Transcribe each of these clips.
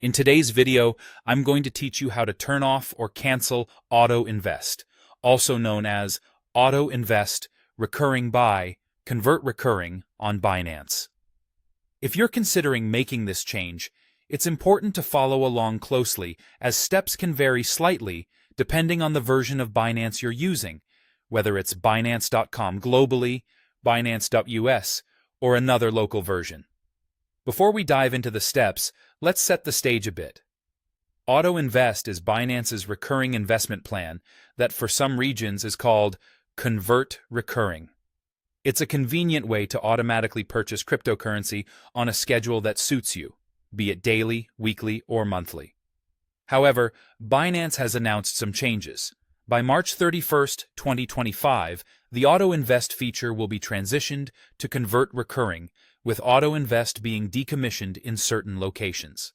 In today's video, I'm going to teach you how to turn off or cancel Auto Invest, also known as Auto Invest Recurring by Convert Recurring on Binance. If you're considering making this change, it's important to follow along closely as steps can vary slightly depending on the version of Binance you're using, whether it's Binance.com globally, Binance.us, or another local version. Before we dive into the steps, let's set the stage a bit. Auto Invest is Binance's recurring investment plan that for some regions is called Convert Recurring. It's a convenient way to automatically purchase cryptocurrency on a schedule that suits you, be it daily, weekly, or monthly. However, Binance has announced some changes. By March 31st, 2025, the Auto Invest feature will be transitioned to Convert Recurring, with Auto Invest being decommissioned in certain locations.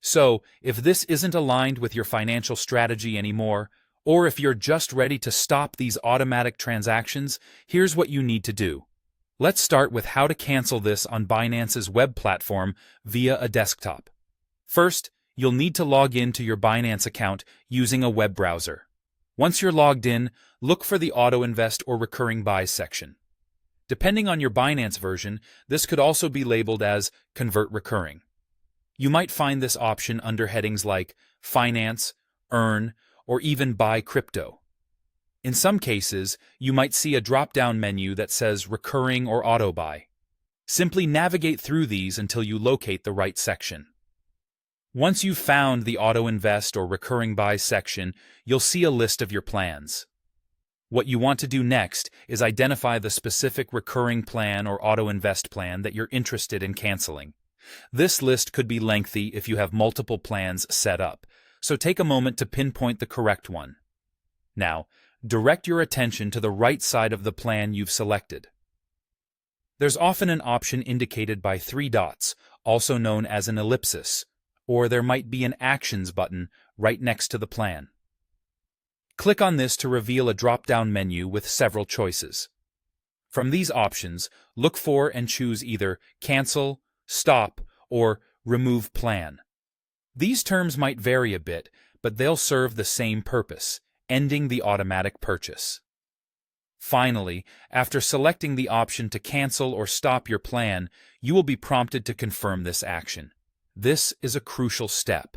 So, if this isn't aligned with your financial strategy anymore, or if you're just ready to stop these automatic transactions, here's what you need to do. Let's start with how to cancel this on Binance's web platform via a desktop. First, you'll need to log in to your Binance account using a web browser. Once you're logged in, look for the Auto Invest or Recurring Buys section. Depending on your Binance version, this could also be labeled as Convert Recurring. You might find this option under headings like Finance, Earn, or even Buy Crypto. In some cases, you might see a drop-down menu that says Recurring or Auto Buy. Simply navigate through these until you locate the right section. Once you've found the Auto Invest or Recurring Buys section, you'll see a list of your plans. What you want to do next is identify the specific recurring plan or auto invest plan that you're interested in canceling. This list could be lengthy if you have multiple plans set up, so take a moment to pinpoint the correct one. Now, direct your attention to the right side of the plan you've selected. There's often an option indicated by 3 dots, also known as an ellipsis, or there might be an Actions button right next to the plan. Click on this to reveal a drop-down menu with several choices. From these options, look for and choose either Cancel, Stop, or Remove Plan. These terms might vary a bit, but they'll serve the same purpose, ending the automatic purchase. Finally, after selecting the option to cancel or stop your plan, you will be prompted to confirm this action. This is a crucial step.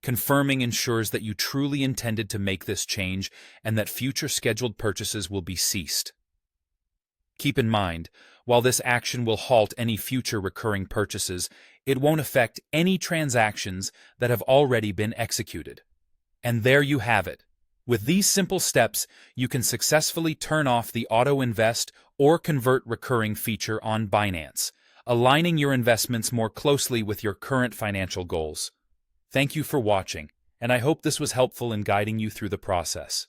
Confirming ensures that you truly intended to make this change and that future scheduled purchases will be ceased. Keep in mind, while this action will halt any future recurring purchases, it won't affect any transactions that have already been executed. And there you have it. With these simple steps, you can successfully turn off the Auto Invest or Convert Recurring feature on Binance, aligning your investments more closely with your current financial goals. Thank you for watching, and I hope this was helpful in guiding you through the process.